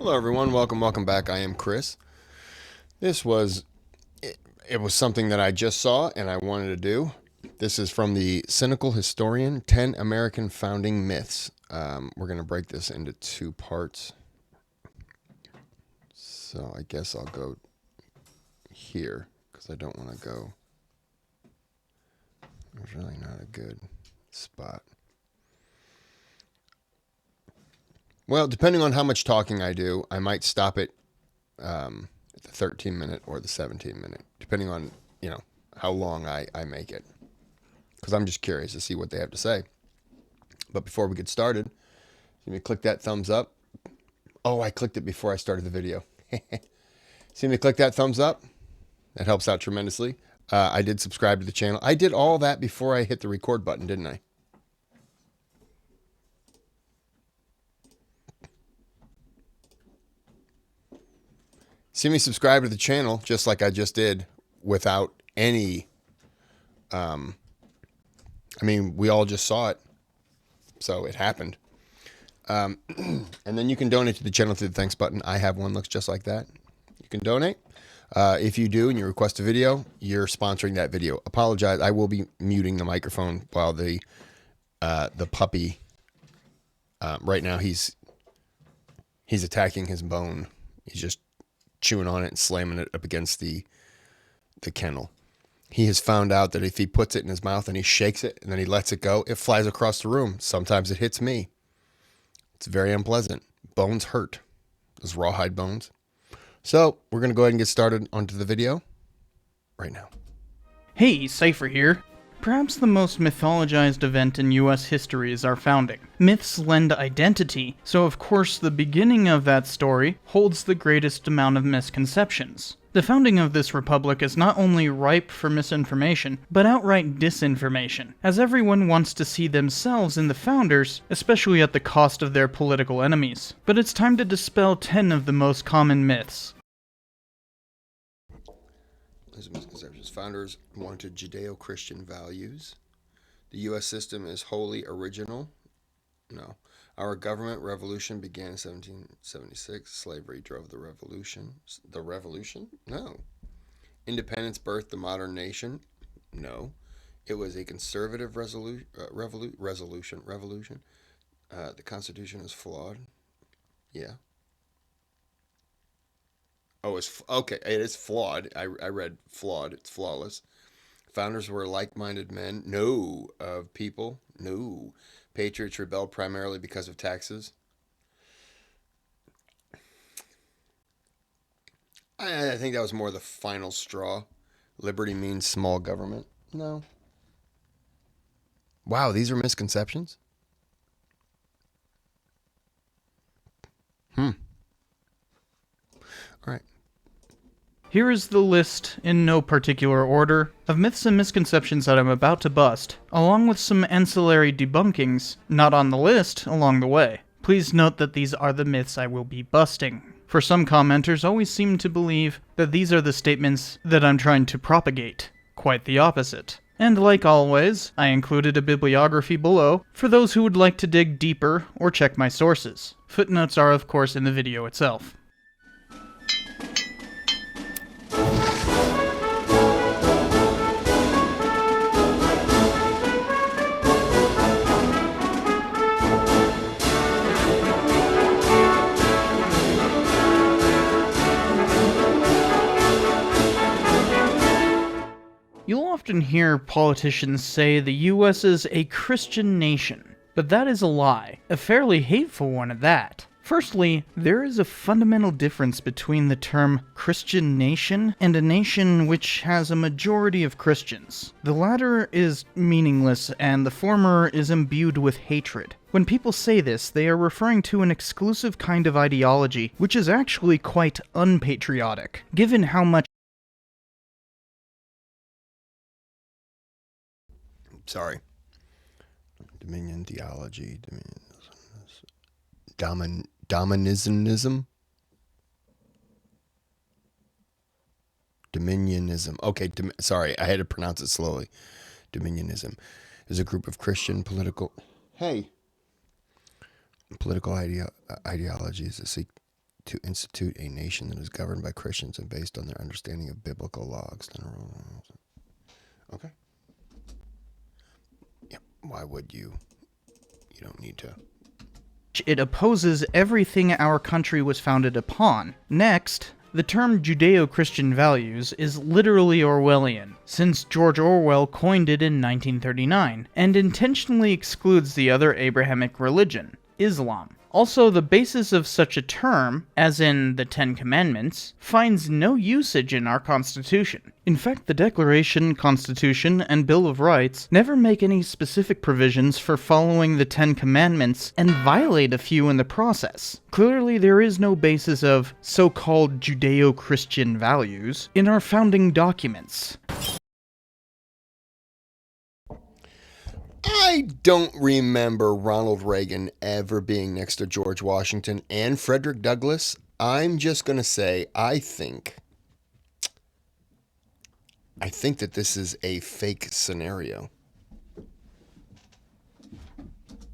Hello everyone, welcome back. I am Kris. This was it was something that I just saw and I wanted to do. This is from the Cynical Historian, 10 American Founding Myths. We're going to break this into two parts. So I guess I'll go here because I don't want to go. It's really not a good spot. Well, depending on how much talking I do, I might stop it at the 13-minute or the 17-minute, depending on, how long I make it. Because I'm just curious to see what they have to say. But before we get started, see me click that thumbs up. Oh, I clicked it before I started the video. See me click that thumbs up? That helps out tremendously. I did subscribe to the channel. I did all that before I hit the record button, didn't I? See me subscribe to the channel just like I just did without any, we all just saw it. So it happened. And then you can donate to the channel through the thanks button. I have one, looks just like that. You can donate. If you do and you request a video, you're sponsoring that video. Apologize. I will be muting the microphone while the puppy, right now he's attacking his bone. He's just chewing on it and slamming it up against the kennel. He has found out that if he puts it in his mouth and he shakes it and then he lets it go, it flies across the room. Sometimes it hits me. It's very unpleasant. Bones hurt. Those rawhide bones. So we're going to go ahead and get started onto the video right now. Hey, Cypher here. Perhaps the most mythologized event in US history is our founding. Myths lend identity, so of course the beginning of that story holds the greatest amount of misconceptions. The founding of this republic is not only ripe for misinformation, but outright disinformation, as everyone wants to see themselves in the founders, especially at the cost of their political enemies. But it's time to dispel 10 of the most common myths. These misconceptions. Founders wanted Judeo-Christian values. The U.S. system is wholly original. No. Our government revolution began in 1776. Slavery drove the revolution. The revolution? No. Independence birthed the modern nation? No. It was a conservative revolution. The Constitution is flawed? Yeah. Oh, okay. It is flawed. I read flawed. It's flawless. Founders were like-minded men. No. Of people. No. Patriots rebelled primarily because of taxes. I think that was more the final straw. Liberty means small government. No. Wow, these are misconceptions? All right. Here is the list, in no particular order, of myths and misconceptions that I'm about to bust, along with some ancillary debunkings, not on the list, along the way. Please note that these are the myths I will be busting. For some commenters always seem to believe that these are the statements that I'm trying to propagate. Quite the opposite. And like always, I included a bibliography below for those who would like to dig deeper or check my sources. Footnotes are of course in the video itself. You'll often hear politicians say the US is a Christian nation, but that is a lie, a fairly hateful one at that. Firstly, there is a fundamental difference between the term Christian nation and a nation which has a majority of Christians. The latter is meaningless and the former is imbued with hatred. When people say this, they are referring to an exclusive kind of ideology, which is actually quite unpatriotic, given how much Sorry. Dominion theology. Dominionism. Dominionism. Okay, sorry, I had to pronounce it slowly. Dominionism is a group of Christian political ideologies that seek to institute a nation that is governed by Christians and based on their understanding of biblical laws. Okay. Yep. Why would you? You don't need to. It opposes everything our country was founded upon. Next, the term Judeo-Christian values is literally Orwellian, since George Orwell coined it in 1939, and intentionally excludes the other Abrahamic religion, Islam. Also, the basis of such a term, as in the Ten Commandments, finds no usage in our Constitution. In fact, the Declaration, Constitution, and Bill of Rights never make any specific provisions for following the Ten Commandments and violate a few in the process. Clearly, there is no basis of so-called Judeo-Christian values in our founding documents. I don't remember Ronald Reagan ever being next to George Washington and Frederick Douglass. I'm just going to say I think that this is a fake scenario.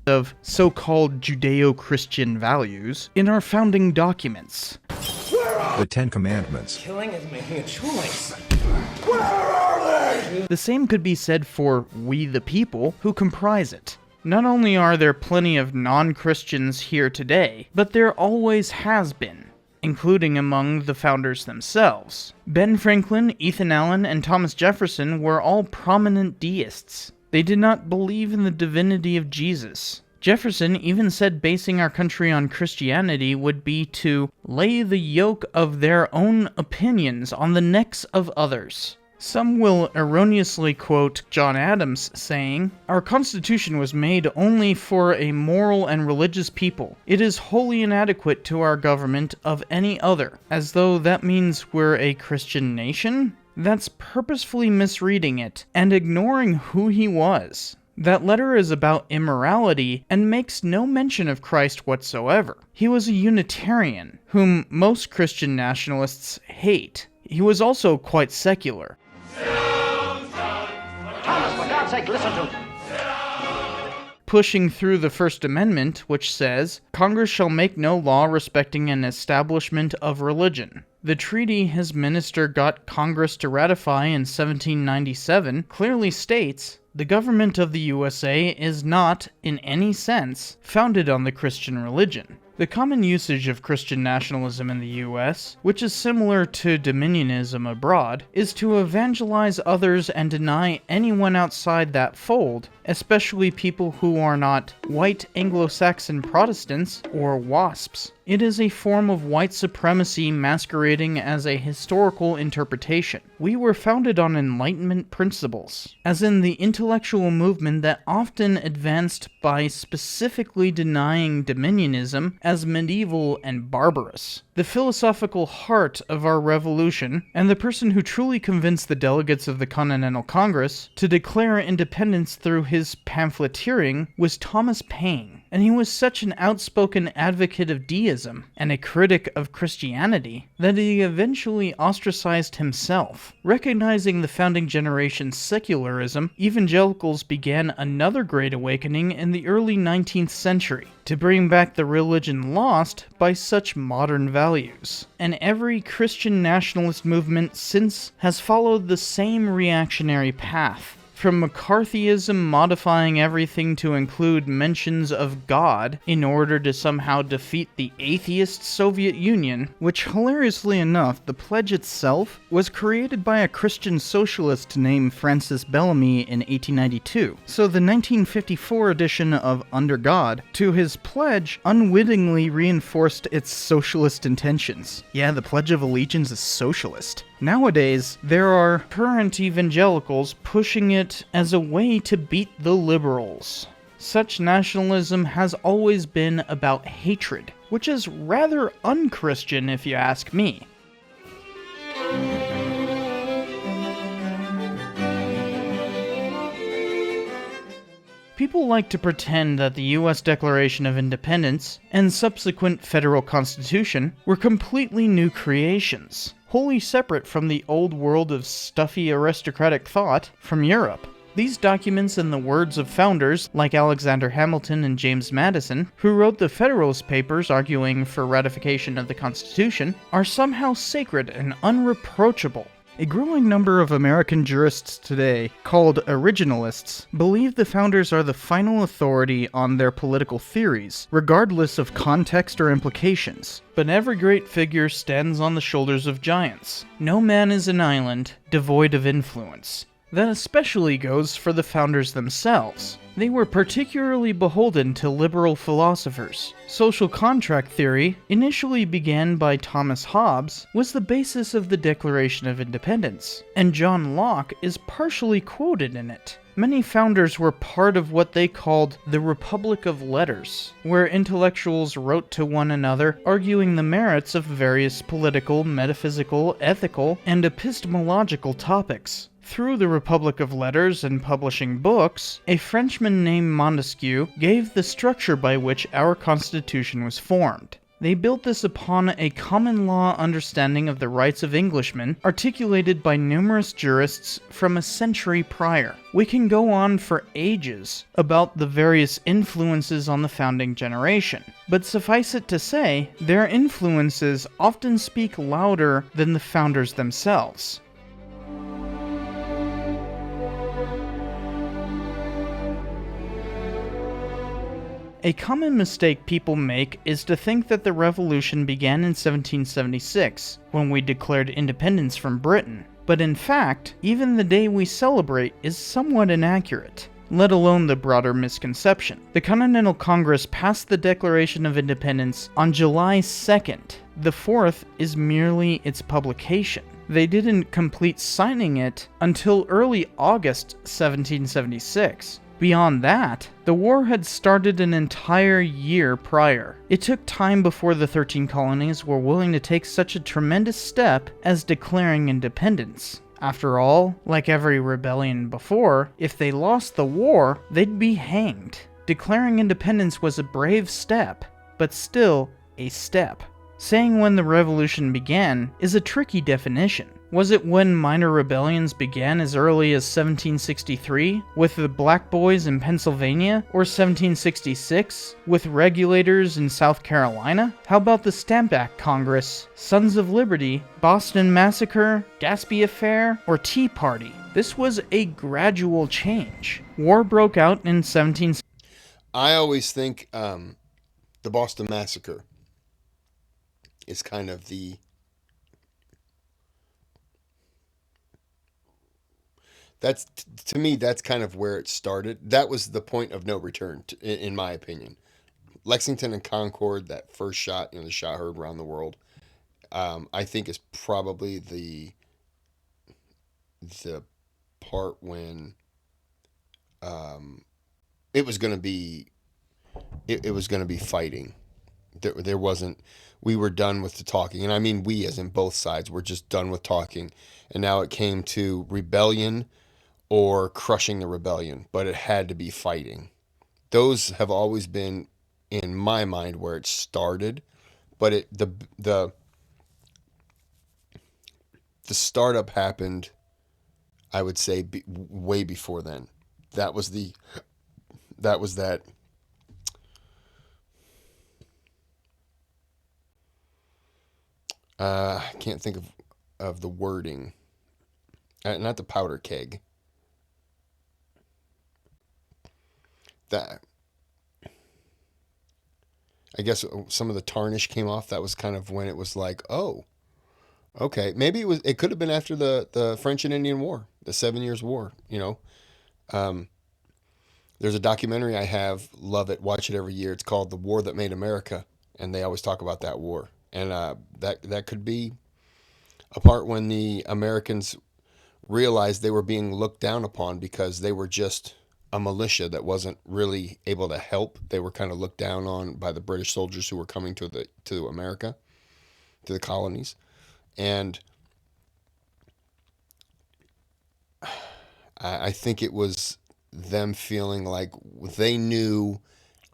Of so-called Judeo-Christian values in our founding documents. The Ten Commandments. Killing is making a choice. Where are they? The same could be said for we the people who comprise it. Not only are there plenty of non-Christians here today, but there always has been, including among the founders themselves. Ben Franklin, Ethan Allen, and Thomas Jefferson were all prominent deists. They did not believe in the divinity of Jesus. Jefferson even said basing our country on Christianity would be to lay the yoke of their own opinions on the necks of others. Some will erroneously quote John Adams saying, "Our Constitution was made only for a moral and religious people. It is wholly inadequate to our government of any other," as though that means we're a Christian nation? That's purposefully misreading it and ignoring who he was. That letter is about immorality and makes no mention of Christ whatsoever. He was a Unitarian, whom most Christian nationalists hate. He was also quite secular. Thomas, for God's sake, listen to him. Pushing through the First Amendment, which says, "Congress shall make no law respecting an establishment of religion." The treaty his minister got Congress to ratify in 1797 clearly states, "The government of the USA is not, in any sense, founded on the Christian religion." The common usage of Christian nationalism in the US, which is similar to dominionism abroad, is to evangelize others and deny anyone outside that fold, especially people who are not white Anglo-Saxon Protestants or WASPs. It is a form of white supremacy masquerading as a historical interpretation. We were founded on Enlightenment principles, as in the intellectual movement that often advanced by specifically denying dominionism as medieval and barbarous. The philosophical heart of our revolution, and the person who truly convinced the delegates of the Continental Congress to declare independence through his pamphleteering, was Thomas Paine. And he was such an outspoken advocate of deism and a critic of Christianity that he eventually ostracized himself. Recognizing the founding generation's secularism, evangelicals began another great awakening in the early 19th century to bring back the religion lost by such modern values. And every Christian nationalist movement since has followed the same reactionary path. From McCarthyism modifying everything to include mentions of God in order to somehow defeat the atheist Soviet Union, which hilariously enough, the pledge itself was created by a Christian socialist named Francis Bellamy in 1892. So the 1954 edition of Under God, to his pledge, unwittingly reinforced its socialist intentions. Yeah, the Pledge of Allegiance is socialist. Nowadays, there are current evangelicals pushing it as a way to beat the liberals. Such nationalism has always been about hatred, which is rather un-Christian if you ask me. People like to pretend that the U.S. Declaration of Independence and subsequent federal constitution were completely new creations, wholly separate from the old world of stuffy aristocratic thought from Europe. These documents, in the words of founders like Alexander Hamilton and James Madison, who wrote the Federalist Papers arguing for ratification of the Constitution, are somehow sacred and unreproachable. A growing number of American jurists today, called originalists, believe the founders are the final authority on their political theories, regardless of context or implications. But every great figure stands on the shoulders of giants. No man is an island, devoid of influence. That especially goes for the founders themselves. They were particularly beholden to liberal philosophers. Social contract theory, initially began by Thomas Hobbes, was the basis of the Declaration of Independence, and John Locke is partially quoted in it. Many founders were part of what they called the Republic of Letters, where intellectuals wrote to one another arguing the merits of various political, metaphysical, ethical, and epistemological topics. Through the Republic of Letters and publishing books, a Frenchman named Montesquieu gave the structure by which our Constitution was formed. They built this upon a common law understanding of the rights of Englishmen, articulated by numerous jurists from a century prior. We can go on for ages about the various influences on the founding generation, but suffice it to say, their influences often speak louder than the founders themselves. A common mistake people make is to think that the revolution began in 1776, when we declared independence from Britain. But in fact, even the day we celebrate is somewhat inaccurate, let alone the broader misconception. The Continental Congress passed the Declaration of Independence on July 2nd. The 4th is merely its publication. They didn't complete signing it until early August 1776. Beyond that, the war had started an entire year prior. It took time before the 13 colonies were willing to take such a tremendous step as declaring independence. After all, like every rebellion before, if they lost the war, they'd be hanged. Declaring independence was a brave step, but still a step. Saying when the revolution began is a tricky definition. Was it when minor rebellions began as early as 1763, with the Black Boys in Pennsylvania, or 1766, with regulators in South Carolina? How about the Stamp Act Congress, Sons of Liberty, Boston Massacre, Gaspee Affair, or Tea Party? This was a gradual change. War broke out in 17... I always think the Boston Massacre is kind of the... That's, to me, that's kind of where it started. That was the point of no return, in my opinion. Lexington and Concord, that first shot, the shot heard around the world, I think is probably the part when it was going to be fighting. There wasn't. We were done with the talking, and I mean we, as in both sides, were just done with talking, and now it came to rebellion or crushing the rebellion, but it had to be fighting. Those have always been, in my mind, where it started, but the startup happened, I would say, way before then. That was that. I can't think of the wording. Not the powder keg. That, I guess some of the tarnish came off. That was kind of when it was like, oh, okay. Maybe it could have been after the French and Indian War, the 7 Years' War, There's a documentary I have, love it, watch it every year. It's called The War That Made America, and they always talk about that war. And that could be a part when the Americans realized they were being looked down upon because they were just a militia that wasn't really able to help. They were kind of looked down on by the British soldiers who were coming to America, to the colonies. And I think it was them feeling like they knew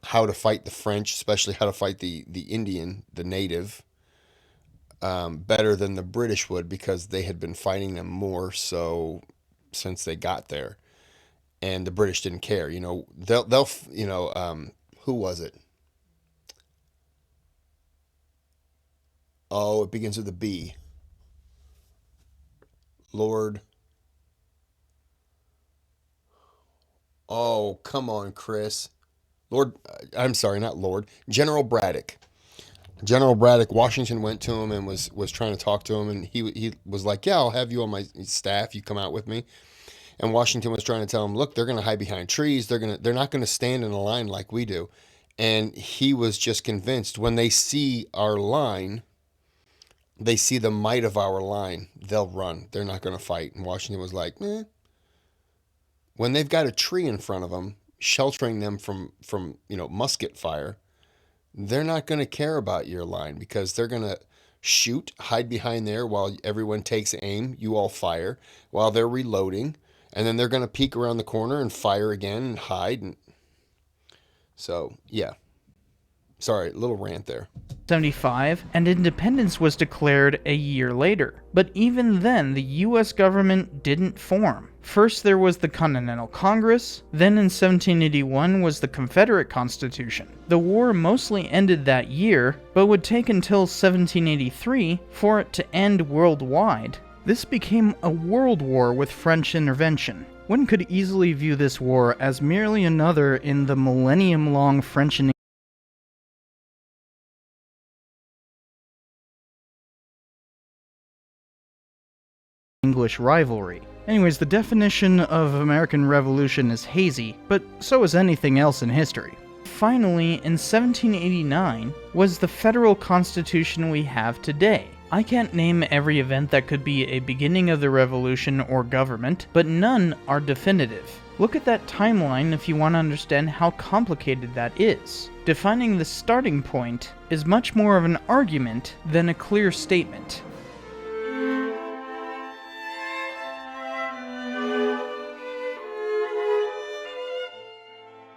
how to fight the French, especially how to fight the Indian, the native, better than the British would, because they had been fighting them more so since they got there. and the British didn't care. They'll who was it? Oh, it begins with a B. Lord. Oh, come on, Kris. I'm sorry, not Lord. General Braddock. General Braddock, Washington went to him and was trying to talk to him, and he was like, "Yeah, I'll have you on my staff. You come out with me." And Washington was trying to tell him, "Look, they're going to hide behind trees. They're not going to stand in a line like we do." And he was just convinced when they see our line, they see the might of our line, they'll run. They're not going to fight. And Washington was like, "Eh." When they've got a tree in front of them, sheltering them from musket fire, they're not going to care about your line because they're going to shoot, hide behind there while everyone takes aim. You all fire while they're reloading, and then they're going to peek around the corner and fire again and hide. And so, yeah. Sorry, a little rant there. 75, and independence was declared a year later. But even then, the US government didn't form. First there was the Continental Congress, then in 1781 was the Confederate Constitution. The war mostly ended that year, but would take until 1783 for it to end worldwide. This became a world war with French intervention. One could easily view this war as merely another in the millennium-long French and English rivalry. Anyways, the definition of American Revolution is hazy, but so is anything else in history. Finally, in 1789, was the federal constitution we have today. I can't name every event that could be a beginning of the revolution or government, but none are definitive. Look at that timeline if you want to understand how complicated that is. Defining the starting point is much more of an argument than a clear statement.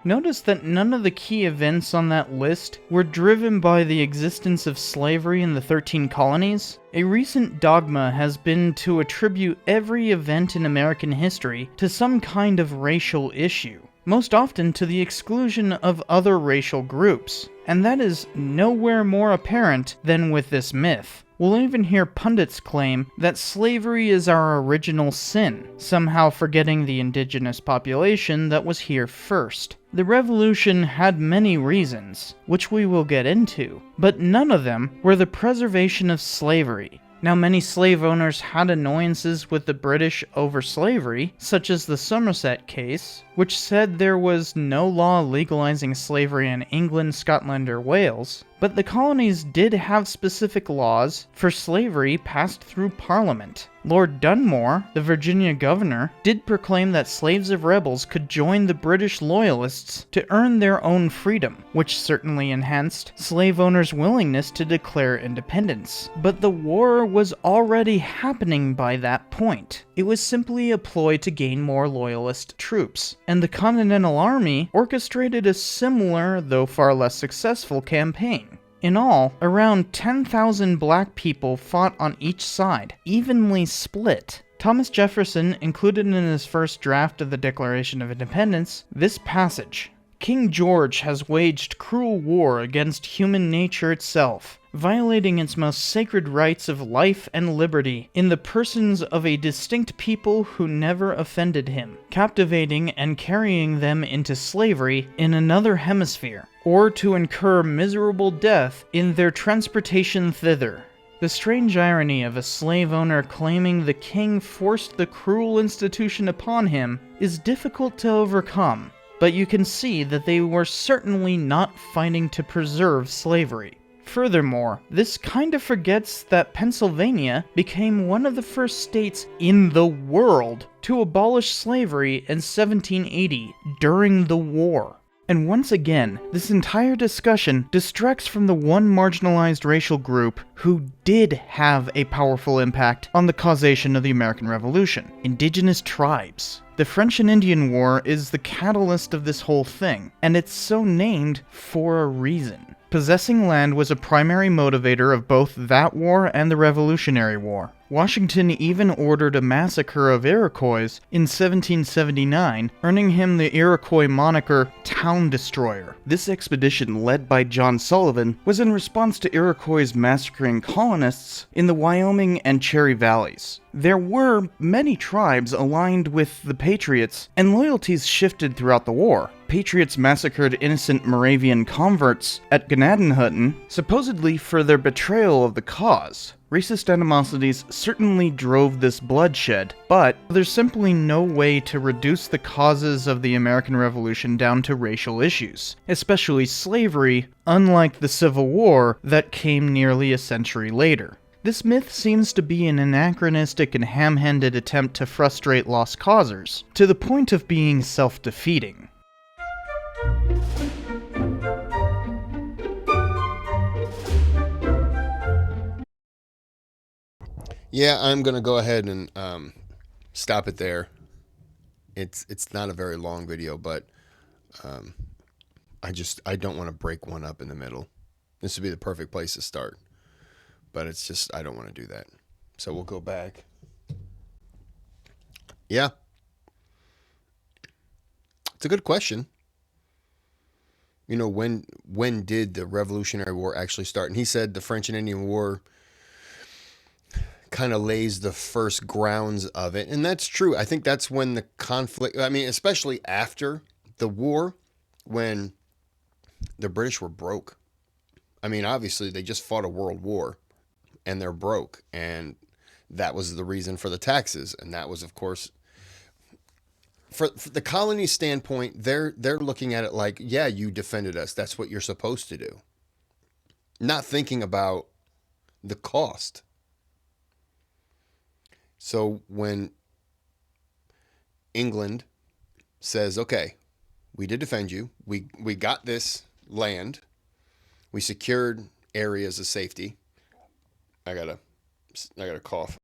Notice that none of the key events on that list were driven by the existence of slavery in the 13 colonies. A recent dogma has been to attribute every event in American history to some kind of racial issue, most often to the exclusion of other racial groups, and that is nowhere more apparent than with this myth. We'll even hear pundits claim that slavery is our original sin, somehow forgetting the indigenous population that was here first. The revolution had many reasons, which we will get into, but none of them were the preservation of slavery. Now, many slave owners had annoyances with the British over slavery, such as the Somerset case, which said there was no law legalizing slavery in England, Scotland, or Wales, but the colonies did have specific laws for slavery passed through Parliament. Lord Dunmore, the Virginia governor, did proclaim that slaves of rebels could join the British loyalists to earn their own freedom, which certainly enhanced slave owners' willingness to declare independence. But the war was already happening by that point. It was simply a ploy to gain more loyalist troops, and the Continental Army orchestrated a similar, though far less successful, campaign. In all, around 10,000 black people fought on each side, evenly split. Thomas Jefferson included in his first draft of the Declaration of Independence this passage: "King George has waged cruel war against human nature itself, violating its most sacred rights of life and liberty in the persons of a distinct people who never offended him, captivating and carrying them into slavery in another hemisphere, or to incur miserable death in their transportation thither." The strange irony of a slave owner claiming the king forced the cruel institution upon him is difficult to overcome, but you can see that they were certainly not fighting to preserve slavery. Furthermore, this kind of forgets that Pennsylvania became one of the first states in the world to abolish slavery in 1780 during the war. And once again, this entire discussion distracts from the one marginalized racial group who did have a powerful impact on the causation of the American Revolution: indigenous tribes. The French and Indian War is the catalyst of this whole thing, and it's so named for a reason. Possessing land was a primary motivator of both that war and the Revolutionary War. Washington even ordered a massacre of Iroquois in 1779, earning him the Iroquois moniker Town Destroyer. This expedition, led by John Sullivan, was in response to Iroquois massacring colonists in the Wyoming and Cherry Valleys. There were many tribes aligned with the Patriots, and loyalties shifted throughout the war. Patriots massacred innocent Moravian converts at Gnadenhutten, supposedly for their betrayal of the cause. Racist animosities certainly drove this bloodshed, but there's simply no way to reduce the causes of the American Revolution down to racial issues, especially slavery, unlike the Civil War that came nearly a century later. This myth seems to be an anachronistic and ham-handed attempt to frustrate lost causers, to the point of being self-defeating. Yeah, I'm gonna go ahead and stop it there. It's not a very long video, but I don't want to break one up in the middle. This would be the perfect place to start, but it's just I don't want to do that. So we'll go back. Yeah, it's a good question. You know, when did the Revolutionary War actually start? And he said the French and Indian War kind of lays the first grounds of it. And that's true. I think that's when the conflict, I mean, especially after the war, when the British were broke. I mean, obviously they just fought a world war and they're broke. And that was the reason for the taxes. And that was, of course, for the colony standpoint, they're looking at it like, yeah, you defended us. That's what you're supposed to do. Not thinking about the cost. So when England says, okay, we did defend you. We got this land. We secured areas of safety. I gotta cough.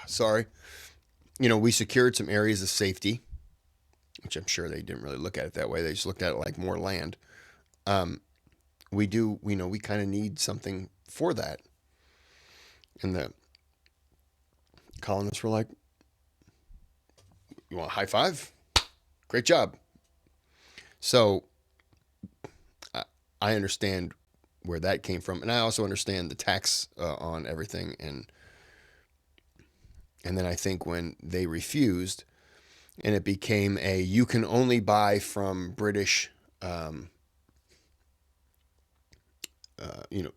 Sorry. You know, we secured some areas of safety, which I'm sure they didn't really look at it that way. They just looked at it like more land. We kind of need something for that. And the colonists were like, you want a high five? Great job. So I understand where that came from. And I also understand the tax on everything. And then I think when they refused and it became you can only buy from British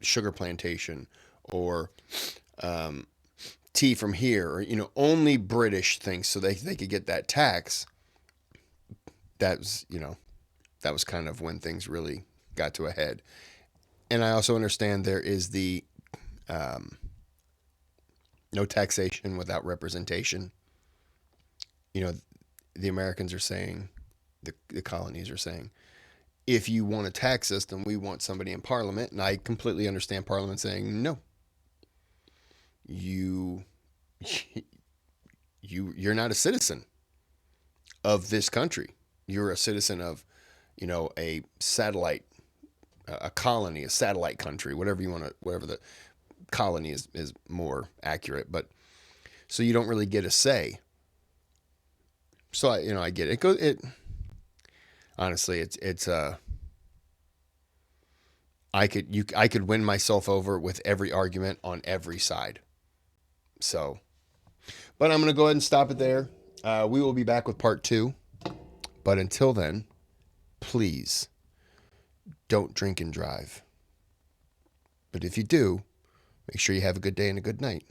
sugar plantation or tea from here, or, only British things so they could get that tax. That was kind of when things really got to a head. And I also understand there is the no taxation without representation. The Americans are saying, the colonies are saying, if you want a tax system, we want somebody in Parliament. And I completely understand Parliament saying, no, you're not a citizen of this country. You're a citizen of, a satellite, a colony, a satellite country, whatever the colony is more accurate. But so you don't really get a say. So I get it. Honestly, it's I could win myself over with every argument on every side. So, but I'm going to go ahead and stop it there. We will be back with part 2. But until then, please don't drink and drive. But if you do, make sure you have a good day and a good night.